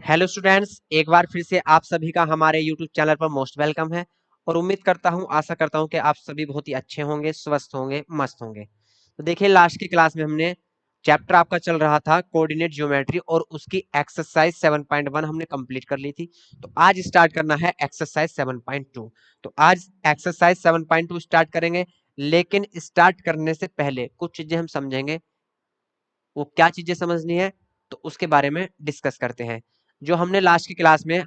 Hello students, एक बार फिर से आप सभी का हमारे यूट्यूब चैनल पर मोस्ट वेलकम है। और उम्मीद करता हूं, आशा करता हूं कि आप सभी बहुत ही अच्छे होंगे, स्वस्थ होंगे, मस्त होंगे। तो देखिए, लास्ट की क्लास में हमने चैप्टर आपका चल रहा था कोऑर्डिनेट ज्योमेट्री, और उसकी एक्सरसाइज 7.1 हमने कंप्लीट कर ली थी। तो आज स्टार्ट करना है एक्सरसाइज 7.2। तो आज एक्सरसाइज 7.2 स्टार्ट करेंगे, लेकिन स्टार्ट करने से पहले कुछ चीजें हम समझेंगे। वो क्या चीजें समझनी है, तो उसके बारे में डिस्कस करते हैं। जो हमने लास्ट की क्लास में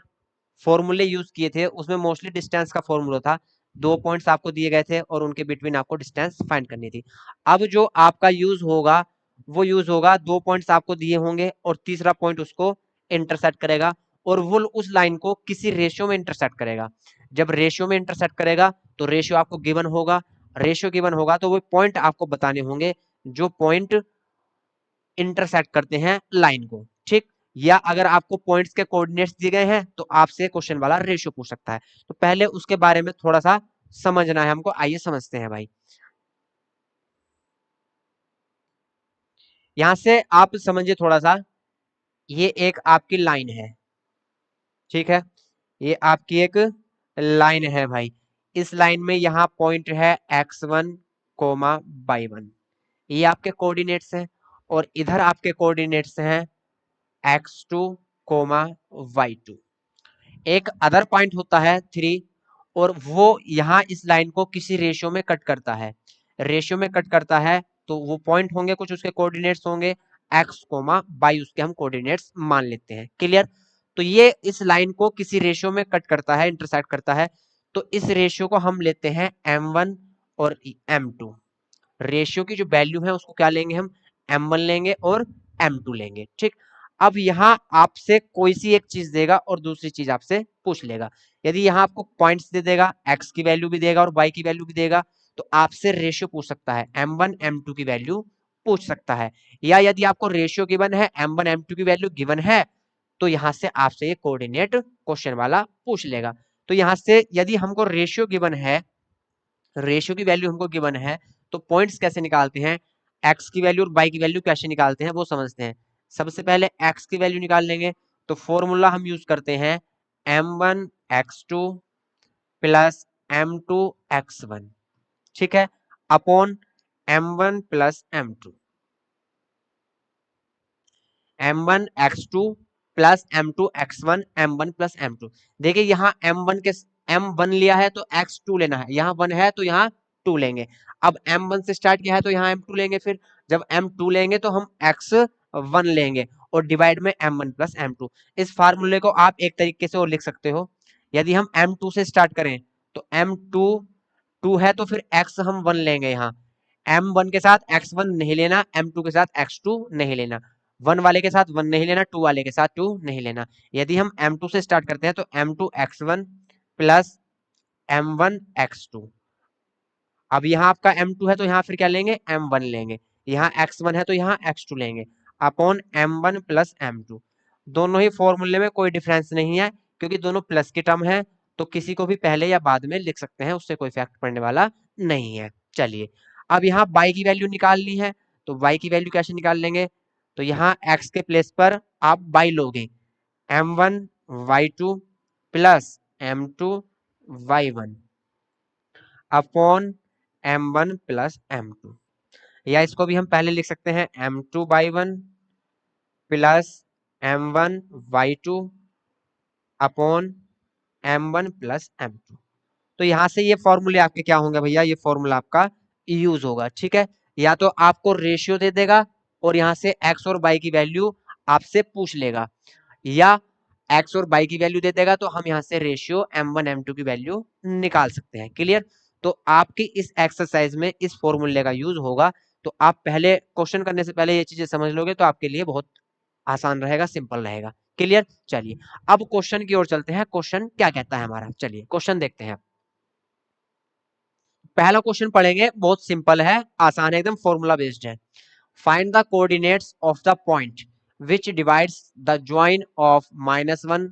फॉर्मूले यूज किए थे, उसमें मोस्टली डिस्टेंस का फॉर्मूला था। 2 पॉइंट्स आपको दिए गए थे और उनके बिटवीन आपको डिस्टेंस फाइंड करनी थी। अब जो आपका यूज होगा, वो यूज होगा, 2 पॉइंट्स आपको दिए होंगे और तीसरा पॉइंट उसको इंटरसेक्ट करेगा, और वो उस लाइन को किसी रेशियो में इंटरसेक्ट करेगा। जब रेशियो में इंटरसेक्ट करेगा तो रेशियो आपको गिवन होगा। रेशियो गिवन होगा तो वो पॉइंट आपको बताने होंगे जो पॉइंट इंटरसेक्ट करते हैं लाइन को, ठीक। या अगर आपको पॉइंट्स के कोऑर्डिनेट्स दिए गए हैं तो आपसे क्वेश्चन वाला रेशियो पूछ सकता है। तो पहले उसके बारे में थोड़ा सा समझना है हमको, आइए समझते हैं भाई। यहां से आप समझिए थोड़ा सा, ये एक आपकी लाइन है, ठीक है। ये आपकी एक लाइन है भाई। इस लाइन में यहाँ पॉइंट है x1 कोमा y1, ये आपके कोऑर्डिनेट्स हैं। और इधर आपके कोऑर्डिनेट्स हैं x2 कोमा y2। एक अदर पॉइंट होता है 3, और वो यहाँ इस लाइन को किसी रेशियो में कट करता है। रेशियो में कट करता है तो वो पॉइंट होंगे, कुछ उसके कोऑर्डिनेट्स होंगे एक्स कोमा बाई, उसके हम कोऑर्डिनेट्स मान लेते हैं। क्लियर। तो ये इस लाइन को किसी रेशियो में कट करता है, इंटरसेक्ट करता है। तो इस रेशियो को हम लेते हैं m1 और m2। रेशियो की जो वैल्यू है उसको क्या लेंगे हम, m1 लेंगे और m2 लेंगे, ठीक। अब यहाँ आपसे कोई सी एक चीज देगा और दूसरी चीज आपसे पूछ लेगा। यदि यहाँ आपको पॉइंट्स दे देगा, x की वैल्यू भी देगा और y की वैल्यू भी देगा, तो आपसे रेशियो पूछ सकता है, m1 m2 की वैल्यू पूछ सकता है। या यदि आपको रेशियो गिवन है, m1 m2 की वैल्यू गिवन है, तो यहाँ से आपसे ये कोऑर्डिनेट क्वेश्चन वाला पूछ लेगा। तो यहाँ से यदि हमको रेशियो गिवन है, रेशियो की वैल्यू हमको गिवन है, तो पॉइंट्स कैसे निकालते हैं, एक्स की वैल्यू और वाई की वैल्यू कैसे निकालते हैं वो समझते हैं। सबसे पहले एक्स की वैल्यू निकाल लेंगे, तो फॉर्मूला हम यूज करते हैं m1 x2 plus m2 x1, ठीक है, upon m1 plus m1 x2 plus m2 x1, m1 plus m2। देखिए यहाँ m1 के m1 लिया है तो x2 लेना है, यहाँ 1 है तो यहाँ 2 लेंगे। अब m1 से स्टार्ट किया है तो यहाँ m2 लेंगे, फिर जब m2 लेंगे तो हम x1 लेंगे, और डिवाइड में m1 प्लस m2। इस फार्मूले को आप एक तरीके से और लिख सकते हो। यदि हम m2 से स्टार्ट करें तो m2 2 है तो फिर x हम 1 लेंगे। यहाँ m1 के साथ x1 नहीं लेना, m2 के साथ x2 नहीं लेना, 1 वाले के साथ 1 नहीं लेना, 2 वाले के साथ 2 नहीं लेना। यदि हम m2 से स्टार्ट करते हैं तो m2 x1 plus m1 x2। अब यहाँ आपका m2 है तो यहाँ फिर क्या लेंगे, m1 लेंगे। यहाँ x1 है तो यहाँ x2 लेंगे, अपॉन m1 प्लस m2। दोनों ही फॉर्मूले में कोई डिफरेंस नहीं है, क्योंकि दोनों प्लस की टर्म है, तो किसी को भी पहले या बाद में लिख सकते हैं, उससे कोई इफेक्ट पड़ने वाला नहीं है। चलिए, अब यहाँ y की वैल्यू निकालनी है, तो y की वैल्यू कैसे निकाल लेंगे, तो यहाँ x के प्लेस पर आप y लोगे, m1 y2 plus m2 y1 upon m1 plus m2। या इसको भी हम पहले लिख सकते हैं m2 y1 plus m1 y2 upon m1 plus m2। तो यहां से ये फॉर्मूले आपके क्या होंगे भैया, ये फॉर्मूला आपका यूज होगा, ठीक है। या तो आपको रेशियो दे देगा और यहां से x और y की वैल्यू आपसे पूछ लेगा, या x और y की वैल्यू दे देगा तो हम यहां से रेशियो m1 m2 की वैल्यू निकाल सकते हैं। क्लियर। तो आपकी इस एक्सरसाइज में इस फॉर्मूले का यूज होगा। तो आप पहले क्वेश्चन करने से पहले ये चीजें समझ लोगे तो आपके लिए बहुत आसान रहेगा, सिंपल रहेगा। क्लियर। चलिए, अब क्वेश्चन की ओर चलते हैं। क्वेश्चन क्या कहता है हमारा, चलिए क्वेश्चन देखते हैं। पहला क्वेश्चन पढ़ेंगे, बहुत सिंपल है, आसान है एकदम, फॉर्मूला बेस्ड है। Find the coordinates of the point which divides the join of -1,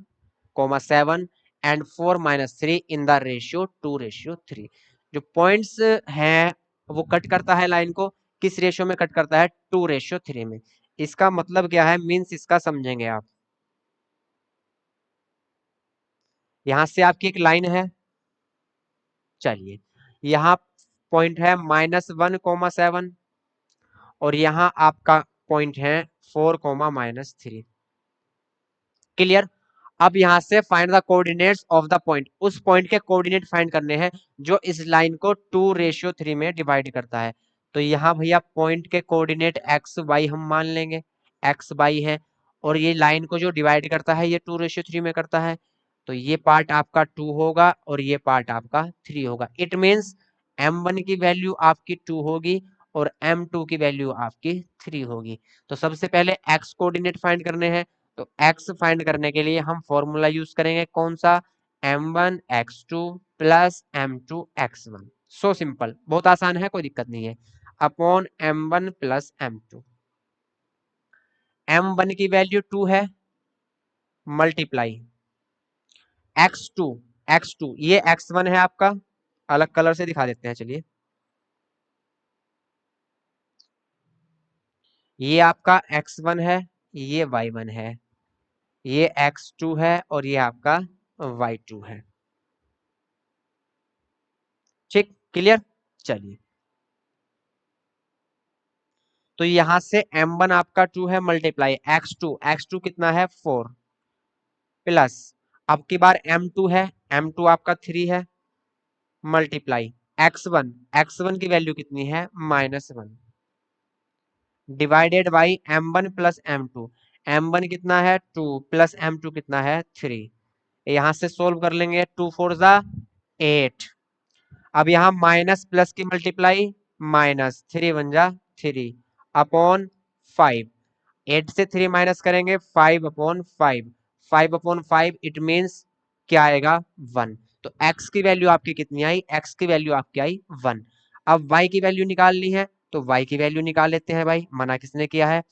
7 and 4 - 3 in the ratio 2:3। जो पॉइंट्स हैं वो कट करता है लाइन को, किस रेशियो में कट करता है, 2:3 में। इसका मतलब क्या है, मीन्स इसका समझेंगे आप। यहाँ से आपकी एक लाइन है, चलिए यहाँ पॉइंट है -1,7 और यहाँ आपका पॉइंट है 4,-3। क्लियर। अब यहाँ से find the coordinates of the point, उस पॉइंट के कोऑर्डिनेट फाइंड करने हैं जो इस लाइन को 2:3 में डिवाइड करता है। तो यहाँ भैया पॉइंट के कोऑर्डिनेट एक्स वाई हम मान लेंगे, एक्स वाई है, और ये लाइन को जो डिवाइड करता है ये 2:3 में करता है। तो ये पार्ट आपका 2 होगा और ये पार्ट आपका 3 होगा। इट मीन्स m1 की वैल्यू आपकी 2 होगी और m2 की वैल्यू आपकी 3 होगी। तो सबसे पहले x कोऑर्डिनेट फाइंड करने हैं, तो x फाइंड करने के लिए हम फॉर्मूला यूज करेंगे कौन सा, m1 x2 plus m2 x1। So simple, बहुत आसान है, कोई दिक्कत नहीं है, upon m1 plus m2। m1 की वैल्यू 2 है, मल्टीप्लाई x2 ये x1 है आपका, अलग कलर से दिखा देते हैं, चलिए ये आपका x1 है, ये y1 है, ये x2 है और ये आपका y2 है। ठीक, क्लियर। चलिए तो यहां से m1 आपका 2 है, मल्टीप्लाई x2 कितना है 4, प्लस अब की बार m2 है, m2 आपका 3 है, मल्टीप्लाई x1 की वैल्यू कितनी है -1, divided by m1 plus m2 कितना है 2 प्लस m2 कितना है 3। यहां से सोल्व कर लेंगे, 2 4 जा 8। अब यहाँ माइनस प्लस की मल्टीप्लाई, -3 1 जा 3 अपॉन 5। 8 से 3 माइनस करेंगे 5/5, 5/5 इट मीन्स क्या आएगा 1। तो x की वैल्यू आपकी कितनी आई, x की वैल्यू आपकी आई 1। अब y की वैल्यू निकालनी है, तो y की वैल्यू निकाल लेते हैं भाई, मना किसने किया है।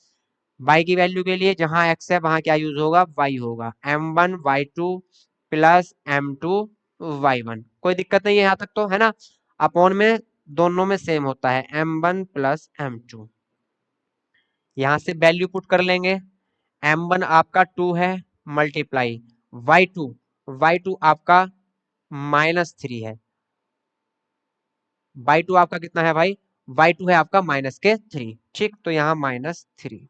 y की वैल्यू के लिए जहां x है वहां क्या यूज होगा, y होगा, m1 y2 plus m2 y1। कोई दिक्कत नहीं है यहाँ तक तो, है ना। अपॉन में दोनों में सेम होता है, m1 प्लस m2। यहां से वैल्यू पुट कर लेंगे, m1 आपका 2 है, मल्टीप्लाई y2 आपका -3 है, y2 आपका कितना है भाई, y2 है आपका -3। ठीक, तो यहाँ -3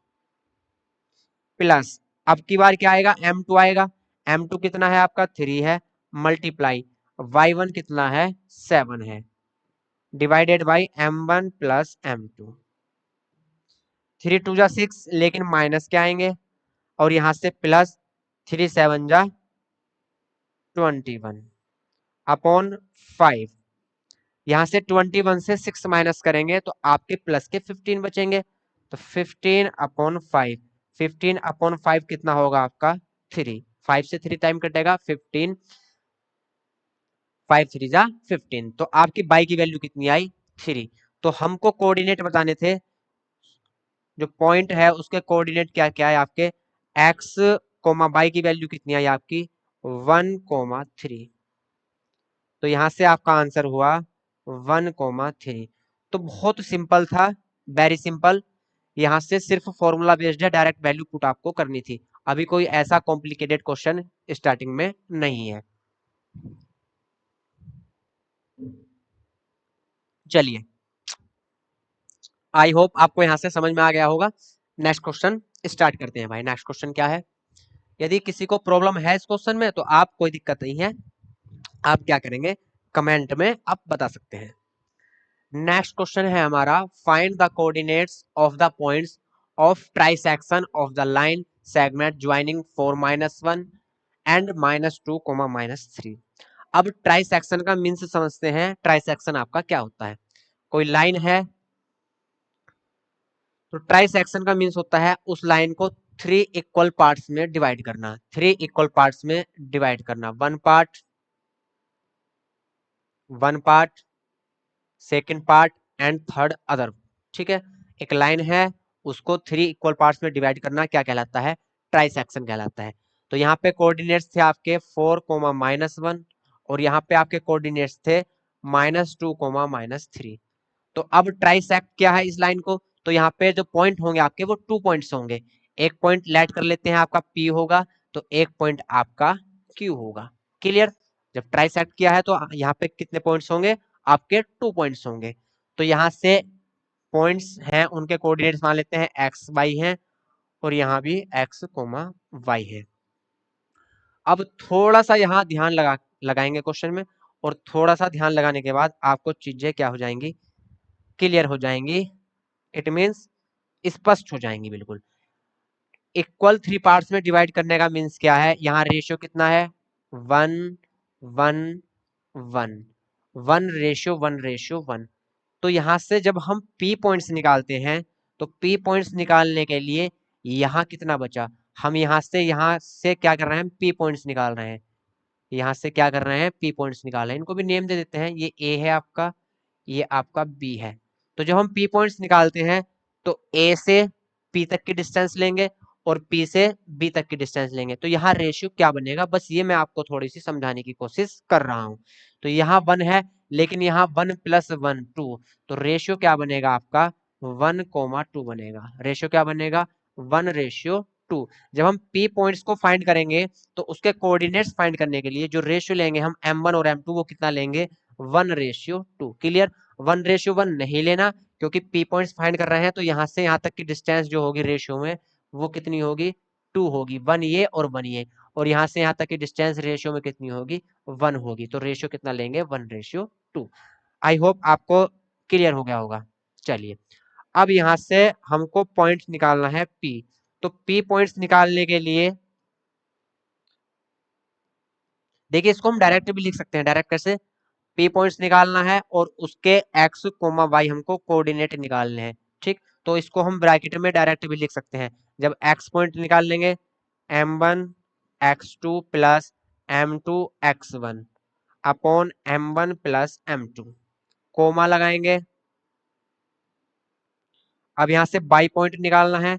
प्लस अब की बार क्या आएगा, m2 आएगा, m2 कितना है आपका 3 है, मल्टीप्लाई y1 कितना है 7 है, divided by m1 plus m2। 3 2 जा 6, लेकिन माइनस क्या आएंगे और यहां से प्लस 3 7 जा 21 अपॉन 5। यहां से 21 से 6 माइनस करेंगे तो आपके प्लस के 15 बचेंगे, तो 15/5, 15/5 कितना होगा आपका 3, 5 से 3 टाइम कटेगा 15, 5 3 जा 15। तो आपकी बाई की वैल्यू कितनी आई 3। तो हमको कोऑर्डिनेट बताने थे, जो पॉइंट है उसके कोऑर्डिनेट क्या क्या है आपके, x कोमा बाई की वैल्यू कितनी आई आपकी 1,3। तो यहां से आपका आंसर हुआ 1,3। तो बहुत सिंपल था, वेरी सिंपल। यहां से सिर्फ फॉर्मूला बेस्ड है, डायरेक्ट वैल्यू पुट आपको करनी थी। अभी कोई ऐसा कॉम्प्लिकेटेड क्वेश्चन स्टार्टिंग में नहीं है। चलिए, आई होप आपको यहां से समझ में आ गया होगा। नेक्स्ट क्वेश्चन स्टार्ट करते हैं भाई। नेक्स्ट क्वेश्चन क्या है, यदि किसी को प्रॉब्लम है इस क्वेश्चन में तो आप, कोई दिक्कत नहीं है, आप क्या करेंगे कमेंट में आप बता सकते हैं। नेक्स्ट क्वेश्चन है हमारा, find the coordinates of the points of trisection of the line segment joining 4-1 and -2, -3। अब ट्राइसेक्शन का मीन्स समझते हैं, ट्राइसेक्शन आपका क्या होता है। कोई लाइन है तो ट्राइसेक्शन का मीन्स होता है उस लाइन को 3 इक्वल पार्ट्स में डिवाइड करना, 3 इक्वल पार्ट्स में डिवाइड करना, one part, second part and third other. ठीक है, एक लाइन है उसको 3 इक्वल पार्ट्स में डिवाइड करना क्या कहलाता है, ट्राइसेक्शन कहलाता है। तो यहाँ पे कोऑर्डिनेट्स थे आपके 4, -1 और यहाँ पे आपके कोऑर्डिनेट्स थे -2, -3। तो अब ट्राइसेक्ट क्या है इस लाइन को, तो यहाँ पे जो पॉइंट होंगे आपके वो 2 पॉइंट्स होंगे। एक पॉइंट लेट कर लेते हैं आपका P होगा, तो एक पॉइंट आपका Q होगा। क्लियर। जब ट्राई सेट किया है तो यहाँ पे कितने पॉइंट्स होंगे, आपके 2 पॉइंट्स होंगे। तो यहाँ से पॉइंट्स हैं उनके कोऑर्डिनेट्स मान लेते हैं एक्स वाई हैं, और यहाँ भी एक्स कोमा वाई है। अब थोड़ा सा यहाँ ध्यान लगाएंगे क्वेश्चन में, और थोड़ा सा ध्यान लगाने के बाद आपको चीजें क्या हो जाएंगी, क्लियर हो जाएंगी। इट मीन्स स्पष्ट हो जाएंगी बिल्कुल। इक्वल 3 पार्ट्स में डिवाइड करने का मीन्स क्या है, यहाँ रेशियो कितना है, 1 1 1 1 रेशियो 1 रेशियो 1। तो यहाँ से जब हम P पॉइंट्स निकालते हैं, तो P पॉइंट्स निकालने के लिए यहाँ कितना बचा, हम यहाँ से क्या कर रहे हैं, P पॉइंट्स निकाल रहे हैं। यहाँ से क्या कर रहे हैं, P पॉइंट्स निकाल रहे हैं। इनको भी नेम दे देते हैं, ये A है आपका, ये आपका B है। तो जब हम P पॉइंट्स निकालते हैं तो A से P तक की डिस्टेंस लेंगे और P से B तक की डिस्टेंस लेंगे। तो यहाँ रेशियो क्या बनेगा, बस ये मैं आपको थोड़ी सी समझाने की कोशिश कर रहा हूँ। तो यहाँ 1 है, लेकिन यहाँ 1 + 1 2, तो रेशियो क्या बनेगा आपका, 1,2 बनेगा। रेशियो क्या बनेगा, 1:2। जब हम P पॉइंट्स को फाइंड करेंगे तो उसके कोऑर्डिनेट्स फाइंड करने के लिए जो रेशियो लेंगे हम M1 और M2, वो कितना लेंगे, 1:2। क्लियर। 1:1 नहीं लेना, क्योंकि P पॉइंट्स फाइंड कर रहे हैं, तो यहाँ से यहाँ तक की डिस्टेंस जो होगी रेशियो में वो कितनी होगी, 2 होगी। 1 ये और 1 ये, और यहाँ से यहाँ तक की डिस्टेंस रेशियो में कितनी होगी, 1 होगी। तो रेशियो कितना लेंगे, 1:2। आई होप आपको क्लियर हो गया होगा। चलिए, अब यहाँ से हमको पॉइंट निकालना है P। तो P पॉइंट्स निकालने के लिए देखिए, इसको हम डायरेक्ट भी लिख सकते हैं। डायरेक्ट कैसे, P पॉइंट्स निकालना है और उसके x, y हमको कोऑर्डिनेट निकालने हैं। ठीक, तो इसको हम ब्रैकेट में डायरेक्ट भी लिख सकते हैं। जब x पॉइंट निकाल लेंगे, m1 x2 plus m2 x1 upon m1 plus m2, comma लगाएंगे। अब यहाँ से y पॉइंट निकालना है,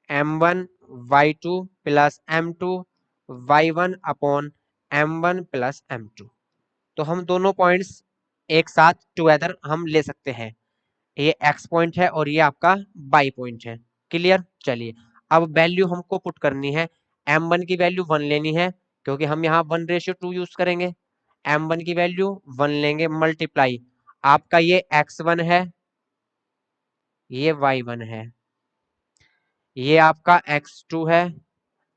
m1 y2 plus m2 y1 upon m1 plus m2। तो हम दोनों पॉइंट्स एक साथ टुगेदर हम ले सकते हैं। ये x पॉइंट है और ये आपका y पॉइंट है। क्लियर। चलिए, अब वैल्यू हमको पुट करनी है। m1 की वैल्यू 1 लेनी है, क्योंकि हम यहाँ 1:2 यूज करेंगे। m1 की वैल्यू 1 लेंगे, मल्टीप्लाई आपका ये x1 है, ये y1 है, ये आपका x2 है,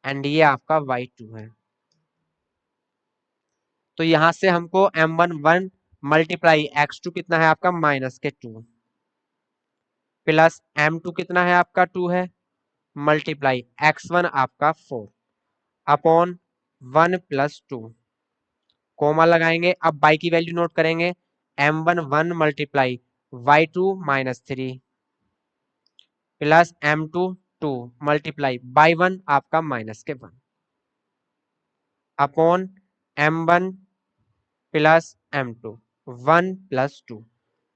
एंड ये आपका y2 है। तो यहां से हमको m1 1 मल्टीप्लाई x2 कितना है आपका -2, प्लस m2 कितना है आपका 2 है, मल्टीप्लाई x1 आपका 4 अपॉन 1 + 2, कोमा लगाएंगे। अब y की वैल्यू नोट करेंगे, m1 1 multiply y2 -3 plus m2 2 multiply y1 आपका -1 अपॉन m1 प्लस m2 1 + 2।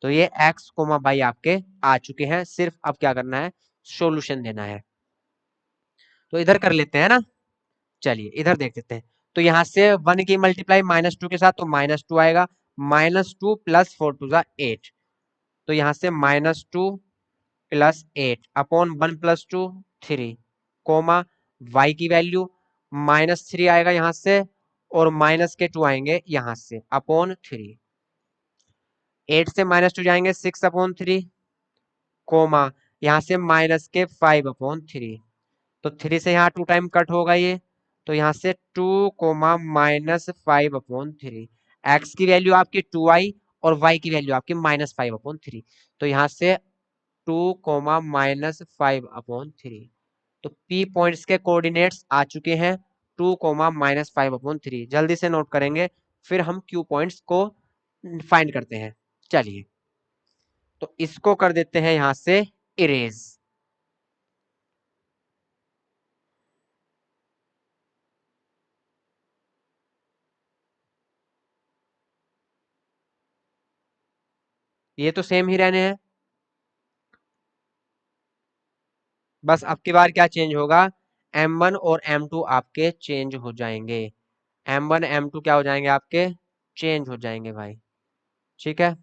तो ये x, y आपके आ चुके हैं। सिर्फ अब क्या करना है, सॉल्यूशन देना है। तो इधर कर लेते हैं ना। चलिए, इधर देख लेते हैं। तो यहाँ से 1 की मल्टीप्लाई -2 के साथ, तो -2 आएगा। -2 + 4 2 8, तो यहाँ से -2 + 8 अपॉन 1 + 2 3, कोमा y की वैल्यू -3 आएगा यहाँ से, और -2 आएंगे यहाँ से अपॉन 3। 8 से -2 जाएंगे 6/3, कोमा यहाँ से -5/3। तो 3 से यहाँ 2 टाइम कट होगा ये, तो यहाँ से 2, -5/3। x की वैल्यू आपकी 2 आई और y की वैल्यू आपकी -5/3। तो यहाँ से 2, -5/3। तो P पॉइंट्स के कोऑर्डिनेट्स आ चुके हैं 2, -5/3। जल्दी से नोट करेंगे, फिर हम Q पॉइंट्स को फाइंड करते हैं। चलिए, तो इसको कर देते हैं यहां से इरेज। ये तो सेम ही रहने हैं, बस अब की बार क्या चेंज होगा, M1 और M2 आपके चेंज हो जाएंगे। M1 M2 क्या हो जाएंगे आपके, चेंज हो जाएंगे भाई। ठीक है,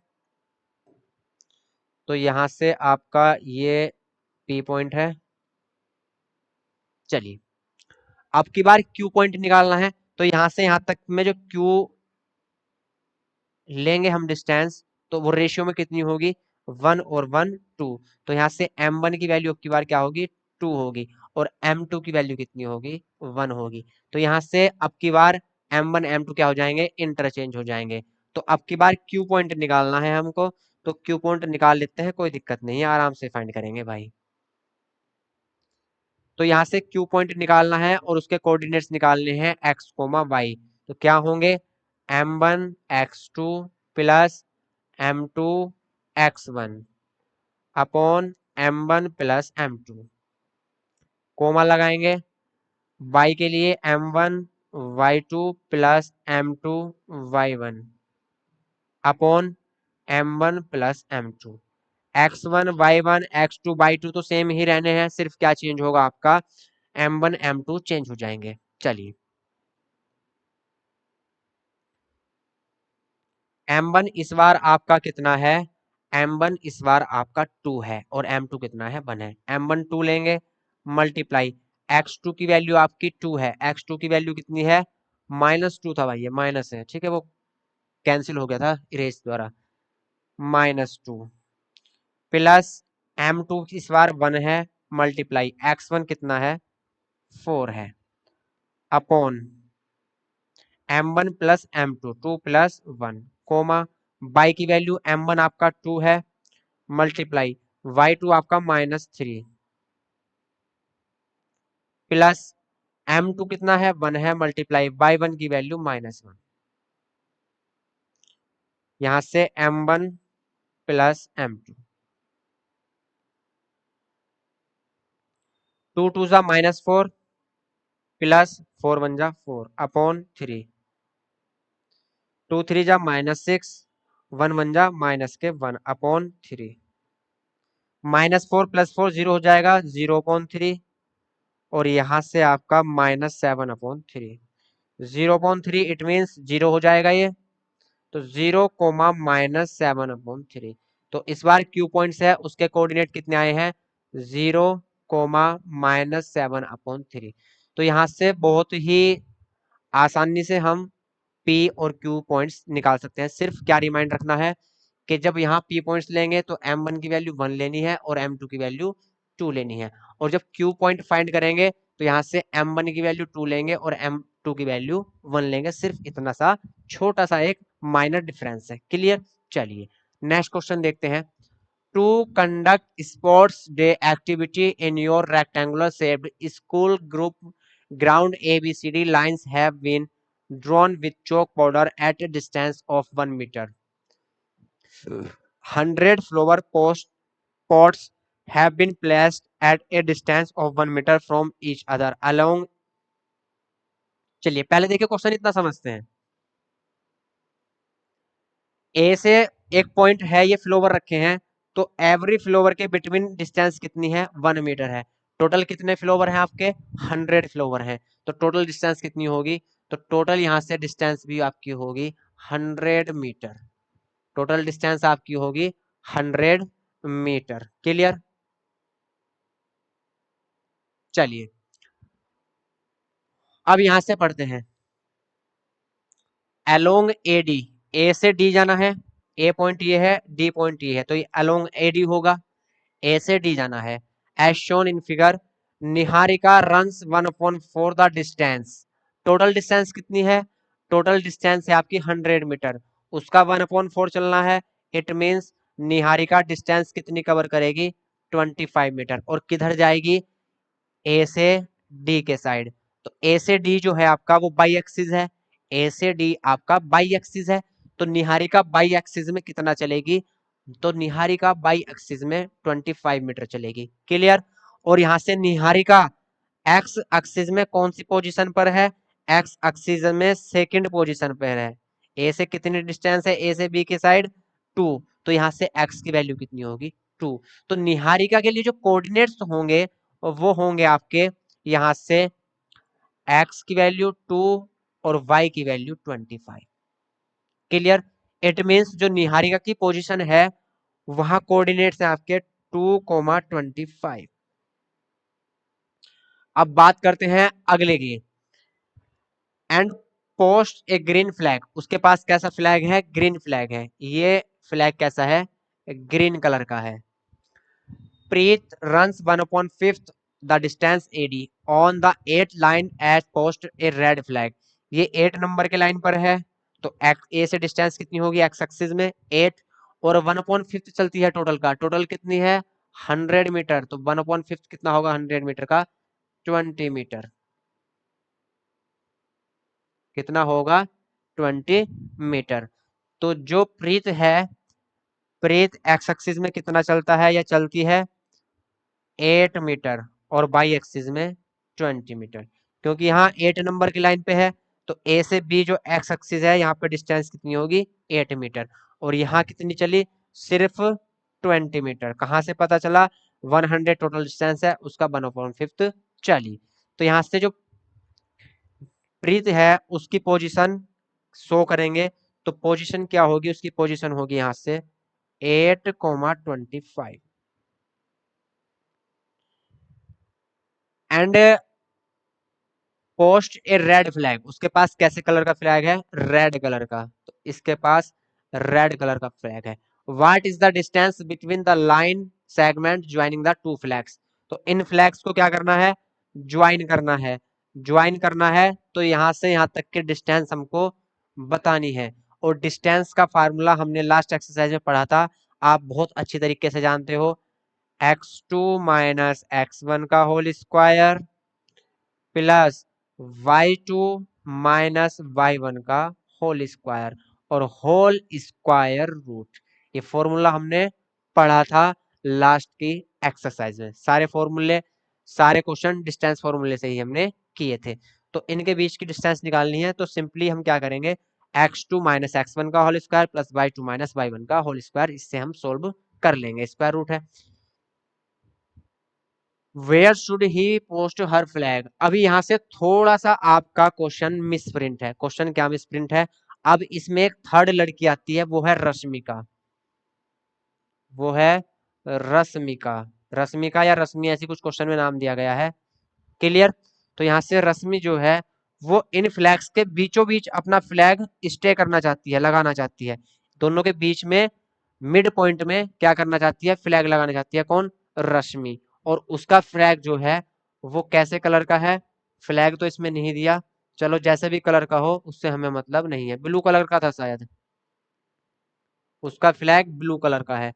तो यहां से आपका ये P पॉइंट है। चलिए, अब की बार Q पॉइंट निकालना है। तो यहाँ से यहाँ तक में जो क्यू लेंगे हम डिस्टेंस, तो वो रेशियो में कितनी होगी, 1 और 1 2। तो यहाँ से m1 की वैल्यू अब की बार क्या होगी, 2 होगी, और m2 की वैल्यू कितनी होगी, 1 होगी। तो यहाँ से अब की बार m1 m2 क्या हो जाएंगे, इंटरचेंज हो जाएंगे। तो अब की बार क्यू पॉइंट निकालना है हमको, तो क्यू पॉइंट निकाल लेते हैं, कोई दिक्कत नहीं है, आराम से फाइंड करेंगे भाई। तो यहाँ से क्यू पॉइंट निकालना है और उसके कोऑर्डिनेट्स निकालने हैं x y। तो क्या होंगे, m1 x2 plus m2 x1 upon m1 plus m2, comma लगाएंगे। y के लिए m1 y2 plus m2 y1 upon m1 plus m2। x1 y1 x2 y2 तो सेम ही रहने हैं, सिर्फ क्या चेंज होगा आपका, m1 m2 चेंज हो जाएंगे। चलिए, m1 इस बार आपका कितना है, m1 इस बार आपका 2 है, और m2 कितना है, 1 है। m1 2 लेंगे, मल्टीप्लाई x2 की वैल्यू आपकी 2 है, x2 की वैल्यू कितनी है, -2 था भाई, ये माइनस है, ठीक है, वो कैंसिल हो गया था इरेज द्वारा, -2 प्लस m2 इस बार 1 है, मल्टीप्लाई x1 कितना है, 4 है, upon m1 plus m2 2 plus 1, comma y की वैल्यू m1 आपका 2 है, मल्टीप्लाई y2 आपका -3 प्लस m2 कितना है, 1 है, मल्टीप्लाई y1 की वैल्यू -1। यहां से m1 प्लस m2, 2 2 जा -4 प्लस 4 1 जा 4 अपॉन 3, 2 3 जा -6, 1 1 जा -1 अपॉन 3, -4 प्लस 4 0 हो जाएगा, 0/3, और यहां से आपका -7/3, 0/3 इट मीन्स 0 हो जाएगा ये, तो 0, -7/3। तो इस बार क्यू पॉइंट्स है, उसके कोऑर्डिनेट कितने आए हैं, 0, -7/3। तो यहाँ से बहुत ही आसानी से हम P और Q पॉइंट्स निकाल सकते हैं। सिर्फ क्या रिमाइंड रखना है कि जब यहाँ P पॉइंट्स लेंगे तो M1 की वैल्यू 1 लेनी है और M2 की वैल्यू 2 लेनी है, और जब Q पॉइंट फाइंड करेंगे तो यहाँ से M1 की वैल्यू 2 लेंगे और M2 की वैल्यू 1 लेंगे। सिर्फ इतना सा छोटा सा एक माइनर डिफरेंस है। क्लियर? चलिए नेक्स्ट क्वेश्चन देखते हैं। To conduct sports day activity in your rectangular shaped school group, ground ABCD lines have been drawn with chalk powder at a distance of 1 meter. 100 flower pots have been placed at a distance of 1 meter from each other along. चलिए पहले देखिए question इतना समझते हैं। ए से एक point है, ये फ्लोवर रखे हैं, तो एवरी फ्लोवर के बिटवीन डिस्टेंस कितनी है, 1 मीटर है। टोटल कितने फ्लोवर हैं आपके, 100 फ्लोवर हैं, तो टोटल डिस्टेंस कितनी होगी, तो टोटल यहां से डिस्टेंस भी आपकी होगी 100 मीटर। टोटल डिस्टेंस आपकी होगी 100 मीटर। क्लियर? चलिए अब यहां से पढ़ते हैं। अलोंग एडी, ए से डी जाना है, ए पॉइंट ये है, डी पॉइंट ये है, तो ये अलोंग एडी होगा, ए से डी जाना है। As shown in figure, Niharika runs 1/4 the distance. Total distance कितनी है, टोटल डिस्टेंस है आपकी 100 मीटर, उसका 1/4 चलना है। इट मीन्स निहारिका डिस्टेंस कितनी कवर करेगी, 25 मीटर, और किधर जाएगी, ए से डी के साइड। तो ए से डी जो है आपका वो बाई एक्सिस है, ए से डी आपका बाई एक्सिस है, तो निहारिका बाई एक्सिस में कितना चलेगी, तो निहारिका बाई एक्सिस में 25 मीटर चलेगी। क्लियर? और यहां से निहारिका एक्स एक्सिस में कौन सी पोजीशन पर है, एक्स एक्सिस में सेकंड पोजीशन पर है। ए से कितनी डिस्टेंस है, ए से बी के साइड 2, तो यहाँ से एक्स की वैल्यू कितनी होगी, 2। तो निहारिका के लिए जो कोऑर्डिनेट्स होंगे वो होंगे आपके यहां से x की वैल्यू 2 और y की वैल्यू 25। क्लियर? इट मींस जो निहारिका की पोजीशन है वहां कोऑर्डिनेट्स हैं आपके 2,25। अब बात करते हैं अगले की, and post A green flag, उसके पास कैसा फ्लैग है, ग्रीन फ्लैग है, ये फ्लैग कैसा है, ग्रीन कलर का है। प्रीत runs 1/5 the distance AD on the 8 line at post a red flag, ये 8 नंबर के लाइन पर है, तो ए से डिस्टेंस कितनी होगी एक्स एक्सिस में 8, और 1/5 चलती है टोटल का, टोटल कितनी है 100 मीटर, तो 1/5 कितना होगा 100 मीटर का 20 मीटर, कितना होगा 20 मीटर। तो जो प्रीत है, प्रीत एक्स एक्सिस में कितना चलता है या चलती है 8 मीटर, और बाई एक्सिस में 20 मीटर, क्योंकि यहाँ 8 नंबर की लाइन पे है, तो ए से बी जो एक्स एक्सिस है यहाँ पे डिस्टेंस कितनी होगी 8 मीटर, और यहाँ कितनी चली सिर्फ 20 मीटर। कहाँ से पता चला 100 टोटल डिस्टेंस है उसका 1/5 चली। तो यहाँ से जो प्रीत है उसकी पोजीशन शो करेंगे, तो पोजीशन क्या होगी, उसकी पोजीशन होगी यहाँ से 8,25 and post A red flag, उसके पास कैसे कलर का फ्लैग है, रेड कलर का, तो इसके पास रेड कलर का फ्लैग है। What is the distance between the line segment joining the two flags, तो इन फ्लैग्स को क्या करना है, ज्वाइन करना है, ज्वाइन करना है, तो यहां से यहां तक की डिस्टेंस हमको बतानी है, और डिस्टेंस का फार्मूला हमने लास्ट एक्सरसाइज में पढ़ा था, आप बहुत अच्छी तरीके से जानते हो, x2 माइनस x1 का whole square plus y2 minus y1 का होल स्क्वायर, और होल स्क्वायर रूट, ये फॉर्मूला हमने पढ़ा था लास्ट की एक्सरसाइज में, सारे फॉर्मूले सारे क्वेश्चन डिस्टेंस फॉर्मूले से ही हमने किए थे। तो इनके बीच की डिस्टेंस निकालनी है, तो सिंपली हम क्या करेंगे x2 माइनस x1 का whole square plus y2 minus y1 का होल स्क्वायर, इससे हम सोल्व कर लेंगे, स्क्वायर रूट है। Where should he post her flag, अभी यहां से थोड़ा सा आपका क्वेश्चन मिस प्रिंट है, क्वेश्चन क्या मिस प्रिंट है, अब इसमें एक थर्ड लड़की आती है, वो है रश्मिका, वो है रश्मिका, रश्मिका या रश्मि ऐसी कुछ क्वेश्चन में नाम दिया गया है, क्लियर। तो यहाँ से रश्मि जो है वो इन फ्लैग्स के बीचों बीच अपना फ्लैग स्टे करना चाहती है, लगाना चाहती है, दोनों के बीच में मिड पॉइंट में क्या करना चाहती है, फ्लैग लगाना चाहती है, कौन, रश्मि, और उसका फ्लैग जो है वो कैसे कलर का है, फ्लैग तो इसमें नहीं दिया, चलो जैसे भी कलर का हो उससे हमें मतलब नहीं है, ब्लू कलर का था शायद, उसका फ्लैग ब्लू कलर का है,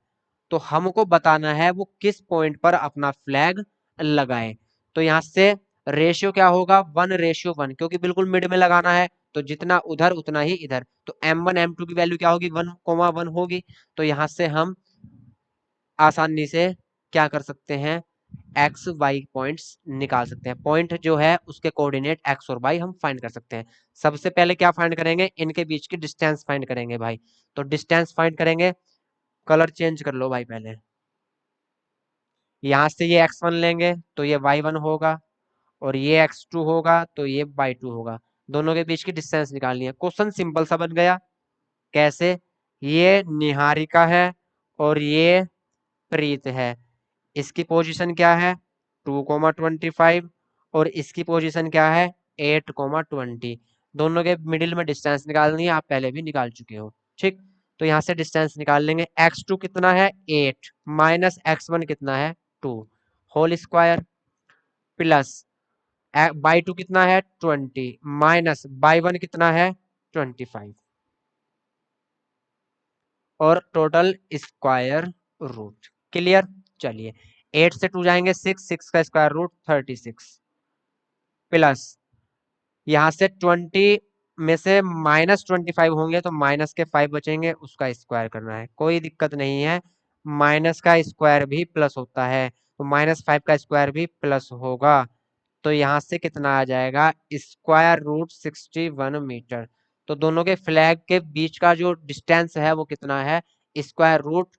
तो हमको बताना है वो किस पॉइंट पर अपना फ्लैग लगाए। तो यहाँ से रेशियो क्या होगा 1:1, क्योंकि बिल्कुल मिड में लगाना है, तो जितना उधर उतना ही इधर, तो m1 m2 की वैल्यू क्या होगी 1,1 होगी, तो यहाँ से हम आसानी से क्या कर सकते हैं एक्स वाई पॉइंट्स निकाल सकते हैं, पॉइंट जो है उसके कोऑर्डिनेट एक्स और वाई हम फाइंड कर सकते हैं। सबसे पहले क्या फाइंड करेंगे, इनके बीच की डिस्टेंस फाइंड करेंगे भाई, तो डिस्टेंस फाइंड करेंगे, कलर चेंज कर लो भाई पहले, यहाँ से ये x1 लेंगे तो ये y1 होगा, और ये x2 होगा तो ये y2 होगा, दोनों के बीच की डिस्टेंस निकालनी है। क्वेश्चन सिंपल सा बन गया, कैसे, ये निहारिका है और ये प्रीत है, इसकी पोजीशन क्या है 2,25, और इसकी पोजीशन क्या है 8,20, दोनों के मिडिल में डिस्टेंस निकालनी है, आप पहले भी निकाल चुके हो, ठीक। तो यहाँ से डिस्टेंस निकाल लेंगे, x2 कितना है 8 माइनस x1 कितना है 2 होल स्क्वायर प्लस y2 कितना है 20 माइनस y1 कितना है 25, और टोटल स्क्वायर रूट, क्लियर। चलिए 8 से 2 जाएंगे 6, 6 का स्क्वायर रूट 36 प्लस यहाँ से 20 में से -25 होंगे तो माइनस के 5 बचेंगे, उसका स्क्वायर करना है, कोई दिक्कत नहीं है, माइनस का स्क्वायर भी प्लस होता है, तो -5 का स्क्वायर भी प्लस होगा, तो यहाँ से कितना आ जाएगा स्क्वायर रूट 61 मीटर, तो दोनों के फ्लैग के बीच का जो डिस्टेंस है वो कितना है स्क्वायर रूट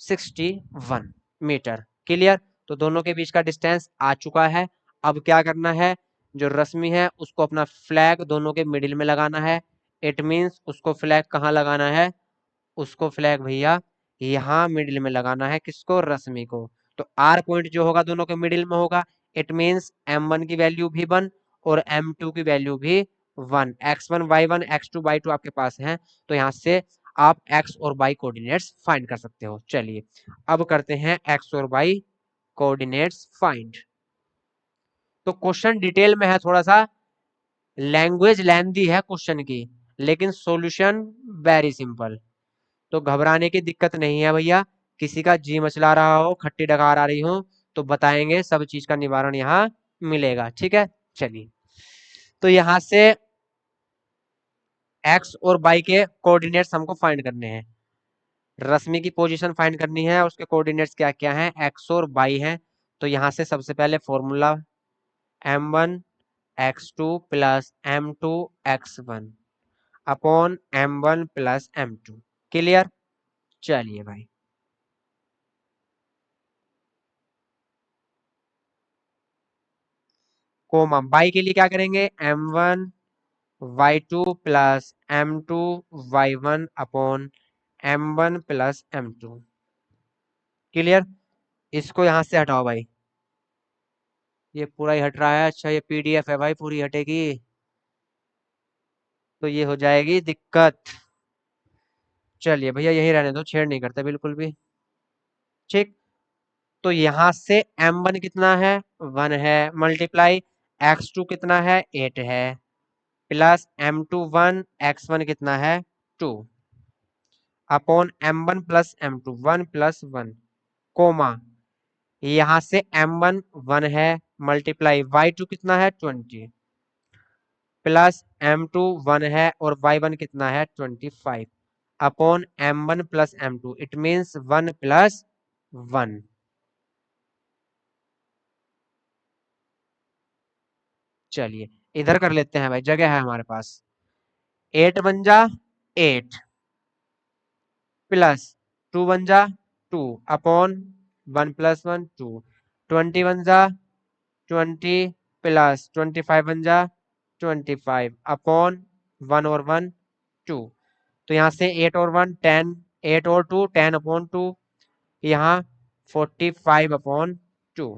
61 मीटर, क्लियर। तो दोनों के बीच का डिस्टेंस आ चुका है, अब क्या करना है, जो रश्मि है उसको अपना फ्लैग दोनों के मिडिल में लगाना है, इट मीन्स उसको फ्लैग कहाँ लगाना है, उसको फ्लैग भैया यहाँ मिडिल में लगाना है, किसको, रश्मि को, तो आर पॉइंट जो होगा दोनों के मिडिल में होगा, इट मीन्स m1 की वैल्यू भी 1 और m2 की वैल्यू भी 1, x1 y1 x2 y2 आपके पास है, तो यहाँ से आप x और y कोऑर्डिनेट्स फाइंड कर सकते हो। चलिए अब करते हैं x और y कोऑर्डिनेट्स फाइंड। तो क्वेश्चन डिटेल में है, थोड़ा सा लैंग्वेज लेंथी है क्वेश्चन की, लेकिन सॉल्यूशन वेरी सिंपल। तो घबराने की दिक्कत नहीं है भैया, किसी का जी मचला रहा हो, खट्टी डकार आ रही हो, तो बताएंगे, सब चीज का निवारण यहाँ मिलेगा। ठीक है, चलिए तो यहाँ से x और y के कोऑर्डिनेट्स हमको फाइंड करने हैं। रश्मि की पोजीशन फाइंड करनी है, उसके कोऑर्डिनेट्स क्या क्या हैं, x और y हैं। तो यहाँ से सबसे पहले formula m1 x2 plus m2 x1 upon m1 plus m2। Clear, चलिए भाई कोमा y के लिए क्या करेंगे, m1 y2 plus m2 y1 upon m1 plus m2। Clear, इसको यहां से हटाओ भाई, ये पूरा ही हट रहा है। अच्छा ये पीडीएफ है भाई, पूरी हटेगी तो ये हो जाएगी दिक्कत। चलिए भैया यही रहने दो, छेड़ नहीं करते बिल्कुल भी। ठीक, तो यहां से m1 कितना है, 1 है, मल्टीप्लाई x2 कितना है, 8 है, प्लस m2 1, x1 कितना है, 2 upon m1 plus m2 1 plus 1 coma यहां से m1 1 है, मल्टीप्लाई y2 कितना है, 20 प्लस m2 1 है और y1 कितना है, 25 upon m1 plus m2, it means 1 plus 1। चलिए इधर कर लेते हैं भाई, जगह है हमारे पास। 8 बन जा 8 प्लस 2 बन जा 2 अपॉन 1 प्लस 1 2, 20 बन जा 20 प्लस 25 बन जा 25 अपॉन 1 और 1 2। तो यहाँ से 8 और 1 10, 8 और 2 10 अपॉन 2, यहाँ 45 अपॉन 2।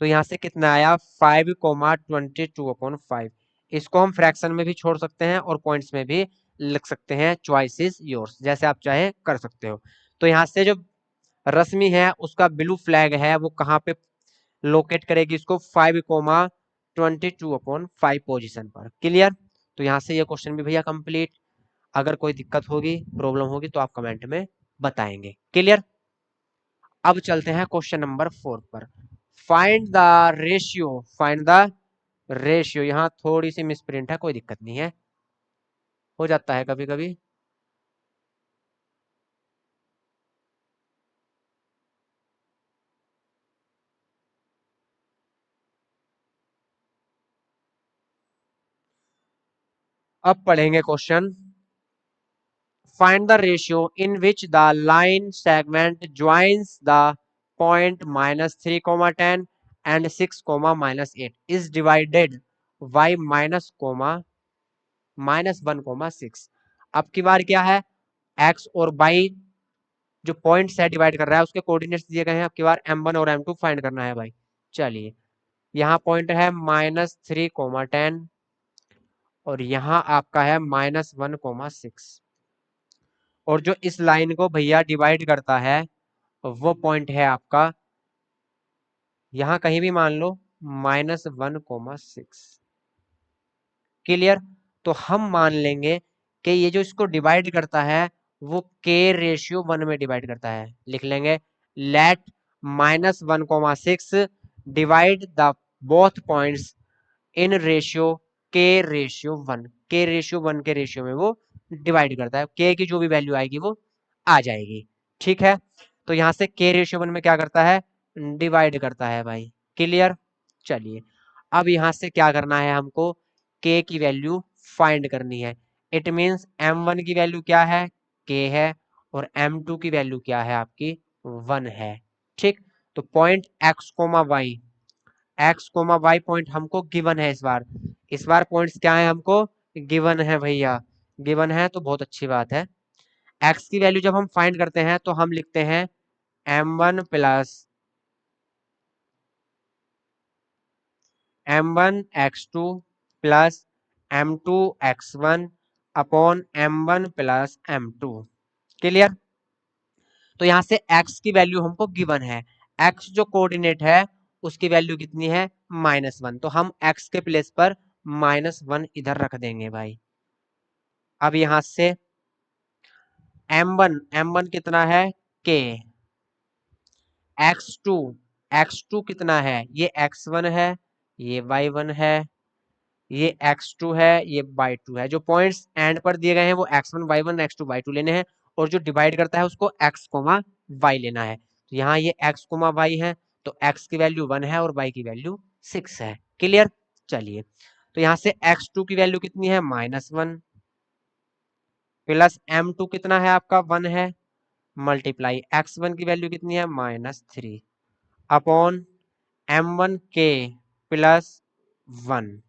तो यहाँ से कितना आया, 5,22 अपॉन 5। इसको हम फ्रैक्शन में भी छोड़ सकते हैं और पॉइंट्स में भी लिख सकते हैं, चॉइस इज योर्स, जैसे आप चाहे कर सकते हो। तो यहाँ से जो रश्मि है उसका ब्लू फ्लैग है, वो कहाँ पे लोकेट करेगी इसको, 5,22 अपॉन 5 पोजिशन पर। क्लियर, तो यहाँ से ये क्वेश्चन भी भैया कंप्लीट। अगर कोई दिक्कत होगी, प्रॉब्लम होगी तो आप कमेंट में बताएंगे। क्लियर, अब चलते हैं क्वेश्चन नंबर 4 पर। Find the ratio, find the ratio. यहाँ थोड़ी सी मिसप्रिंट है, कोई दिक्कत नहीं है, हो जाता है कभी कभी। अब पढ़ेंगे question. Find the ratio in which the line segment joins the point -3, 10 and 6, -8 is divided by -1, 6। अब की बार क्या है, x और y जो पॉइंट है डिवाइड कर रहा है, उसके कोऑर्डिनेट्स दिए गए हैं। अब की बार m1 और m2 फाइंड करना है भाई। चलिए यहाँ पॉइंट है -3, 10 और यहाँ आपका है -1, 6। और जो इस लाइन को भैया डिवाइड करता है वो पॉइंट है आपका, यहाँ कहीं भी मान लो, -1, 6। क्लियर, तो हम मान लेंगे कि ये जो इसको डिवाइड करता है वो k/1 में डिवाइड करता है। लिख लेंगे let -1, 6 divide the both points in ratio k/1। k/1 के रेशियो में वो डिवाइड करता है, k की जो भी वैल्यू आएगी वो आ जाएगी। ठीक है, तो यहाँ से k/1 में क्या करता है, डिवाइड करता है भाई। क्लियर, चलिए अब यहाँ से क्या करना है हमको, k की वैल्यू फाइंड करनी है। इट मींस m1 की वैल्यू क्या है, k है, और m2 की वैल्यू क्या है आपकी, 1 है। ठीक, तो पॉइंट x, y पॉइंट हमको गिवन है। इस बार पॉइंट्स क्या है हमको गिवन है भैया, गिवन है तो बहुत अच्छी बात है। x की वैल्यू जब हम फाइंड करते हैं तो हम लिखते हैं m1 plus m1 x2 plus m2x1 upon m1 plus m2। Clear. तो यहाँ से x की वैल्यू हमको गिवन है, x जो कोऑर्डिनेट है उसकी वैल्यू कितनी है -1, तो हम x के प्लेस पर -1 इधर रख देंगे भाई। अब यहाँ से m1 कितना है k, x2 कितना है, ये x1 है, ये y1 है, ये x2 है, ये y2 है। जो पॉइंट्स एंड पर दिए गए हैं वो x1 y1 x2 y2 लेने हैं, और जो डिवाइड करता है उसको x, y लेना है। तो यहाँ ये x, y है, तो x की वैल्यू 1 है और y की वैल्यू 6 है। क्लियर। चलिए, तो यहाँ से x2 की वैल्यू कितनी है -1, प्लस m2 कितना है आपका 1 है, मल्टीप्लाई x1 की वैल्यू कितनी है -3 upon m1 k plus 1।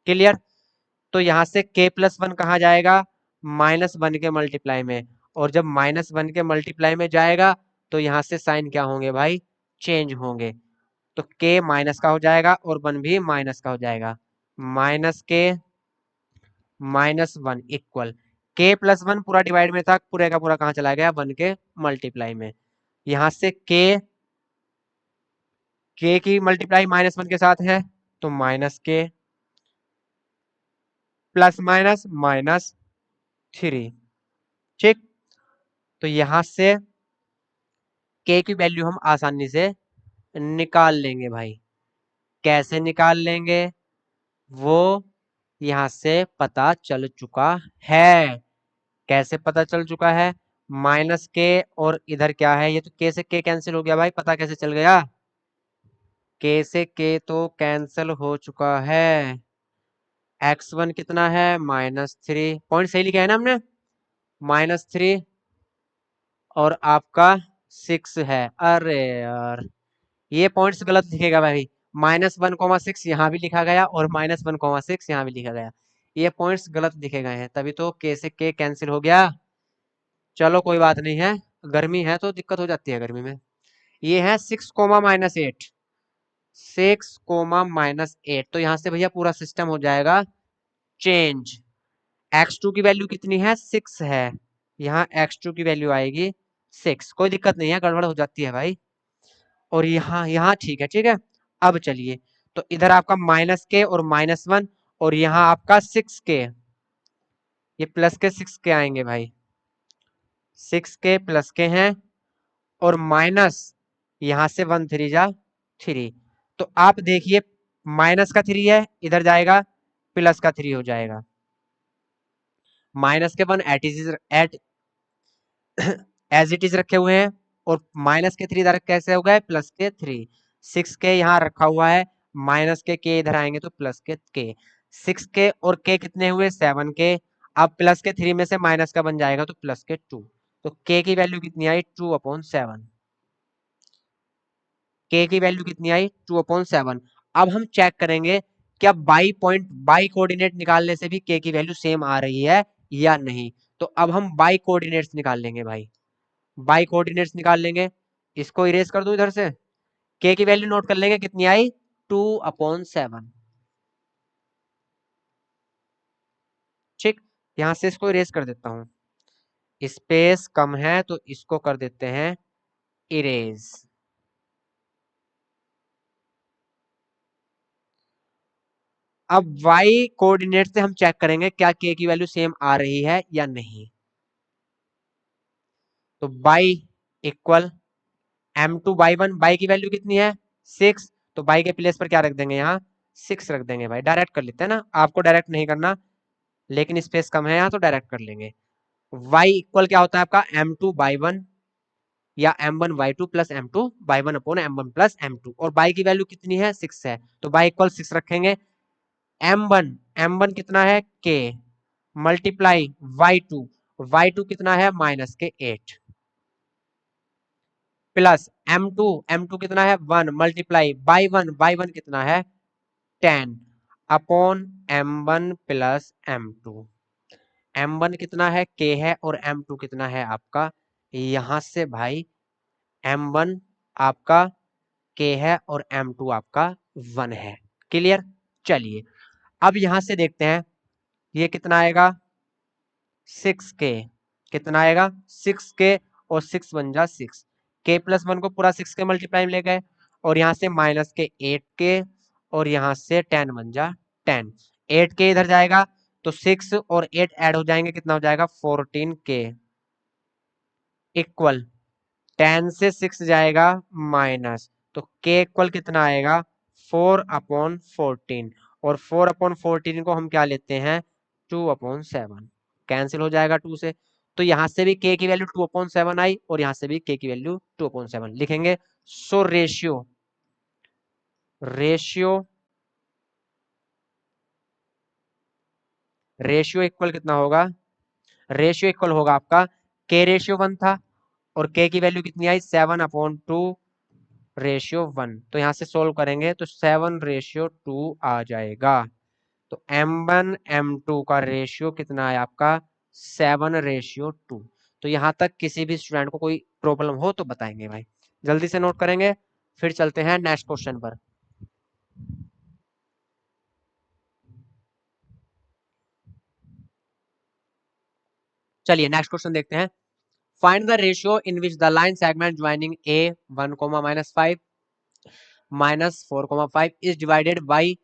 Clear. तो यहाँ से k प्लस 1 कहाँ जाएगा -1 के मल्टीप्लाई में, और जब -1 के मल्टीप्लाई में जाएगा तो यहाँ से साइन क्या होंगे भाई, चेंज होंगे। तो k माइनस का हो जाएगा और 1 भी माइनस का हो जाएगा, -k -1 इक्वल k प्लस 1 पूरा डिवाइड में था, पूरे का पूरा कहाँ चला गया 1 के मल्टीप्लाई में। यहाँ से k की मल्टीप्लाई -1 के साथ है तो -k प्लस -3। ठीक। तो यहां से k की वैल्यू हम आसानी से निकाल लेंगे भाई। कैसे निकाल लेंगे वो यहां से पता चल चुका है। कैसे पता चल चुका है, -k और इधर क्या है, ये तो k से k कैंसिल हो गया भाई, पता कैसे चल गया, k से k तो कैंसिल हो चुका है। x1 कितना है -3, पॉइंट सही लिखा है ना हमने, -3 और आपका 6 है। अरे यार ये पॉइंट्स गलत लिखेगा भाई, -1,6 यहाँ भी लिखा गया और -1,6 यहाँ भी लिखा गया, ये पॉइंट्स गलत लिखे गए हैं, तभी तो k से k कैंसिल हो गया। चलो कोई बात नहीं है, गर्मी है तो दिक्कत हो जाती है गर्मी में। ये है 6, -8, 6, तो यहाँ से भैया पूरा सिस्टम हो जाएगा चेंज। x2 की वैल्यू कितनी है 6 है, यहाँ x2 की वैल्यू आएगी 6, कोई दिक्कत नहीं है, गड़बड़ हो जाती है भाई। और यहाँ यहाँ ठीक है, ठीक है। अब चलिए, तो इधर आपका -k और -1, और यहाँ आपका 6k, ये प्लस के 6k आएंगे भाई, 6k प्लस के हैं, और माइनस यहाँ से 1 3 जा 3, तो आप देखिए माइनस का 3 है, इधर जाएगा प्लस का 3 हो जाएगा, माइनस के 1 एट एज इट इज रखे हुए हैं, और माइनस के 3 इधर कैसे हो गए प्लस के 3, 6k यहाँ रखा हुआ है, माइनस के k इधर आएंगे तो प्लस के k, 6k और k कितने हुए 7k, अब प्लस के 3 में से माइनस का बन जाएगा तो प्लस के 2, तो k की वैल्यू कितनी आई 2/7, k की वैल्यू कितनी आई 2/7। अब हम चेक करेंगे क्या बाई कोऑर्डिनेट निकालने से भी k की वैल्यू सेम आ रही है या नहीं। तो अब हम बाई कोऑर्डिनेट्स निकाल लेंगे भाई, बाई कोऑर्डिनेट्स निकाल लेंगे, इसको इरेज कर दूं इधर से, k की वैल्यू नोट कर लेंगे कितनी आई 2/7। ठीक, यहां से इसको इरेज कर देता हूं, स्पेस कम है तो इसको कर देते हैं इरेज। अब y कोऑर्डिनेट से हम चेक करेंगे क्या k की वैल्यू सेम आ रही है या नहीं। तो y इक्वल m2/1, y की वैल्यू कितनी है 6, तो y के प्लेस पर क्या रख देंगे यहाँ 6 रख देंगे भाई, डायरेक्ट कर लेते हैं ना, आपको डायरेक्ट नहीं करना, लेकिन स्पेस कम है यहाँ तो डायरेक्ट कर लेंगे। y इक्वल क्या होता है आपका m2/1 या m1/2 plus m2/1 upon m1 plus m2, और y की वैल्यू कितनी है 6 है, तो y इक्वल 6 रखेंगे, m1 कितना है k मल्टीप्लाई y2 कितना है -8 प्लस m2 कितना है 1 मल्टीप्लाई y1 कितना है 10 upon m1 plus m2, m1 कितना है k है और m2 कितना है आपका, यहां से भाई m1 आपका k है और m2 आपका 1 है। क्लियर। चलिए अब यहां से देखते हैं ये कितना आएगा 6k, कितना आएगा 6k, और 6 बन जा 6, k+1 को पूरा 6 के मल्टीप्लाई में ले गए, और यहाँ से माइनस के 8k, और यहाँ से 10 बन जा 10, 8k इधर जाएगा तो 6 और 8 ऐड हो जाएंगे, कितना हो जाएगा 14k, इक्वल 10 से 6 जाएगा माइनस, तो k इक्वल कितना आएगा 4/14, और 4/14 को हम क्या लेते हैं 2/7, कैंसिल हो जाएगा 2 से, तो यहां से भी k की वैल्यू 2/7 आई, और यहां से भी k की वैल्यू 2/7 लिखेंगे। So ratio ratio ratio equal कितना होगा, रेशियो इक्वल होगा आपका k रेशियो 1 था, और k की वैल्यू कितनी आई 7/2 रेशियो 1, तो यहां से सोल्व करेंगे तो 7/2 आ जाएगा। तो M1 M2 का रेशियो कितना है आपका 7/2। तो यहां तक किसी भी स्टूडेंट को कोई प्रॉब्लम हो तो बताएंगे भाई, जल्दी से नोट करेंगे, फिर चलते हैं नेक्स्ट क्वेश्चन पर। चलिए नेक्स्ट क्वेश्चन देखते हैं। Find the ratio in which the line segment joining A 1, -5 -4, 5 is divided by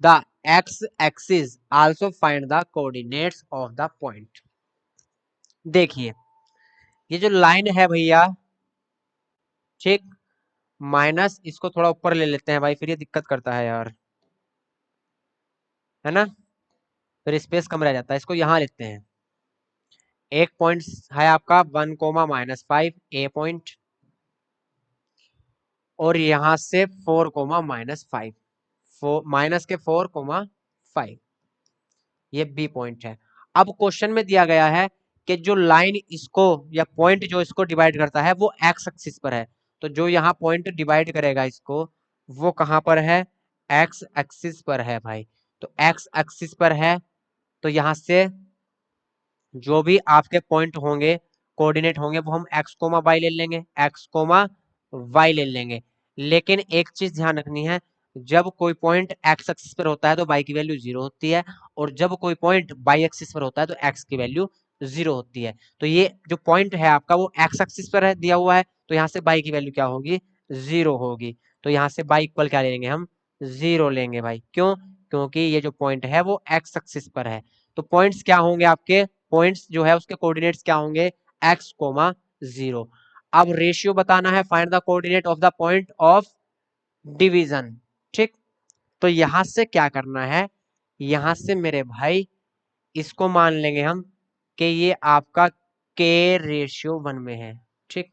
the x axis, also find the coordinates of the point. देखिए ये जो लाइन है भैया, ठीक, माइनस इसको थोड़ा ऊपर ले लेते हैं भाई, फिर ये दिक्कत करता है यार, है ना, फिर स्पेस कम रह जाता है, इसको यहाँ लेते हैं। एक पॉइंट है आपका 1, -5 ए पॉइंट, और यहां से 4, -5, माइनस के 4, 5 ये बी पॉइंट है। अब क्वेश्चन में दिया गया है कि जो लाइन इसको या पॉइंट जो इसको डिवाइड करता है वो एक्स एक्सिस पर है, तो जो यहाँ पॉइंट डिवाइड करेगा इसको वो कहां पर है, एक्स एक्सिस पर है भाई। तो एक्स एक्सिस पर है, तो यहां से जो भी आपके पॉइंट होंगे, कोऑर्डिनेट होंगे, वो हम एक्स कोमा वाई ले लेंगे, एक्स कोमा वाई ले लेंगे। लेकिन एक चीज ध्यान रखनी है, जब कोई पॉइंट एक्स एक्सिस पर होता है तो वाई की वैल्यू 0 होती है, और जब कोई पॉइंट वाई एक्सिस पर होता है तो एक्स की वैल्यू 0 होती है। तो ये जो पॉइंट है आपका वो एक्स एक्सिस पर है दिया हुआ है, तो यहाँ से वाई की वैल्यू क्या होगी 0 होगी, तो यहाँ से वाई इक्वल क्या लेंगे हम 0 लेंगे भाई। क्यों, क्योंकि ये जो पॉइंट है वो एक्स एक्सिस पर है। तो पॉइंट्स क्या होंगे आपके, पॉइंट्स जो है उसके कोऑर्डिनेट्स क्या होंगे x, 0। अब रेशियो बताना है, find the coordinate of the point of division, ठीक। तो यहां से क्या करना है, यहां से मेरे भाई इसको मान लेंगे हम कि ये आपका k रेशियो 1 में है, ठीक।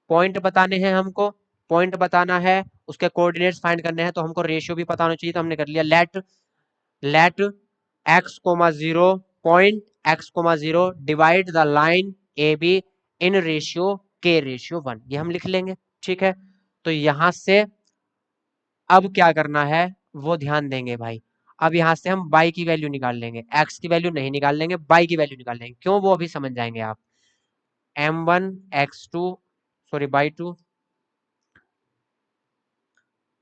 पॉइंट बताने हैं हमको, पॉइंट बताना है, उसके कोऑर्डिनेट्स फाइंड करने हैं, तो हमको रेशियो भी पता होना चाहिए, तो हमने कर लिया let x, 0 point x, 0 divide the line A B in ratio k ratio 1, ये हम लिख लेंगे, ठीक है। तो यहां से अब क्या करना है वो ध्यान देंगे भाई। अब यहां से हम y की वैल्यू निकाल लेंगे, x की वैल्यू नहीं निकाल लेंगे, y की वैल्यू निकाल लेंगे, क्यों वो अभी समझ जाएंगे आप। m1 x2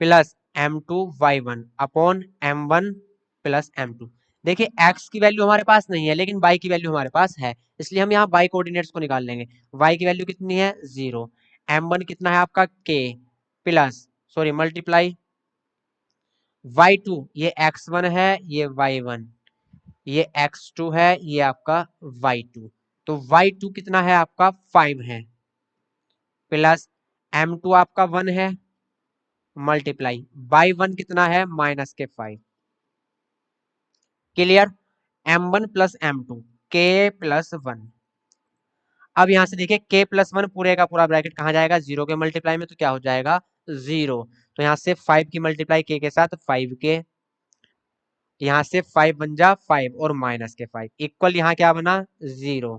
plus m2 y1 upon m1 plus m2। देखिए x की वैल्यू हमारे पास नहीं है, लेकिन y की वैल्यू हमारे पास है, इसलिए हम यहाँ y कोऑर्डिनेट्स को निकाल लेंगे। y की वैल्यू कितनी है 0, m1 कितना है आपका k, plus sorry multiply y2, ये x1 है, ये y1, ये x2 है, ये आपका y2, तो y2 कितना है आपका 5 है, प्लस m2 आपका 1 है, मल्टीप्लाई y1 कितना है -5, clear. m1 plus m2 k plus 1। अब यहां से देखिए k+1 पूरे का पूरा ब्रैकेट कहां जाएगा 0 के मल्टीप्लाई में, तो क्या हो जाएगा 0, तो यहां से 5 की मल्टीप्लाई k के साथ 5k, यहाँ से 5 बन जा 5 और माइनस के 5 इक्वल यहाँ क्या बना 0,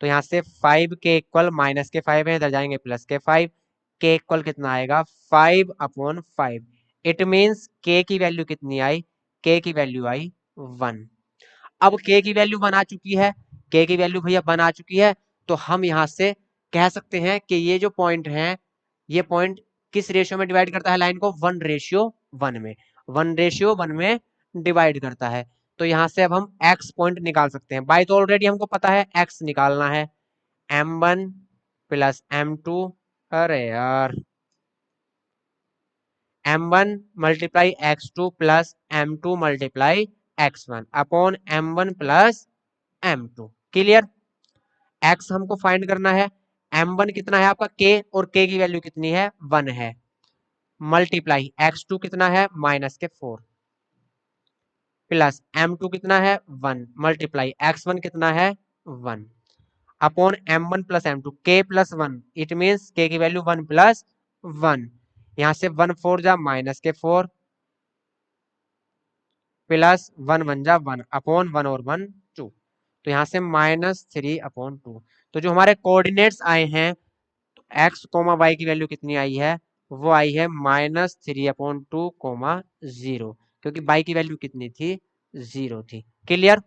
तो यहाँ से 5 के इक्वल -5 है, इधर जाएंगे +5, के इक्वल कितना आएगा 5/5। इट मींस के की वैल्यू कितनी आई, के की वैल्यू आई 1। अब के की वैल्यू 1 आ चुकी है, के की वैल्यू भैया 1 आ चुकी है, तो हम यहाँ से कह सकते हैं कि ये जो पॉइंट है, ये पॉइंट किस रेशियो में डिवाइड करता है लाइन को 1/1 में, 1/1 में डिवाइड करता है। तो यहाँ से अब हम x पॉइंट निकाल सकते हैं। बाई तो ऑलरेडी हमको पता है x निकालना है, m1 प्लस m2, अरे यार m1 multiply x2 plus m2 multiply x1 upon m1 plus m2। Clear? x हमको फाइंड करना है, m1 कितना है आपका k, और k की वैल्यू कितनी है 1 है, मल्टीप्लाई x2 कितना है -4 प्लस m2 कितना है 1 मल्टीप्लाई x1 कितना है 1 upon m1 plus m2, k plus 1, it means k की वैल्यू 1 प्लस 1, यहाँ से 1 4 जा -4 प्लस 1 1 जा 1 अपॉन 1 और 1 2, तो यहाँ से -3/2। तो जो हमारे कोऑर्डिनेट्स आए हैं, तो x, y की वैल्यू कितनी आई है, वो आई है -3/2, 0, क्योंकि y की वैल्यू कितनी थी 0 थी। क्लियर?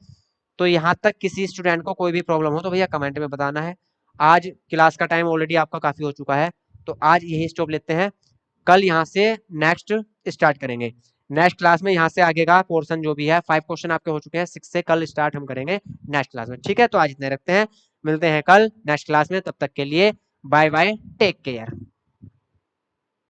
तो यहाँ तक किसी स्टूडेंट को कोई भी प्रॉब्लम हो तो भैया कमेंट में बताना है। आज क्लास का टाइम ऑलरेडी आपका काफी हो चुका है, तो आज यही स्टॉप लेते हैं, कल यहाँ से नेक्स्ट स्टार्ट करेंगे। नेक्स्ट क्लास में यहाँ से आगे का पोर्शन जो भी है, 5 क्वेश्चन आपके हो चुके हैं, 6 से कल स्टार्ट हम करेंगे नेक्स्ट क्लास में। ठीक है, तो आज इतने रखते हैं, मिलते हैं कल नेक्स्ट क्लास में, तब तक के लिए बाय बाय, टेक केयर।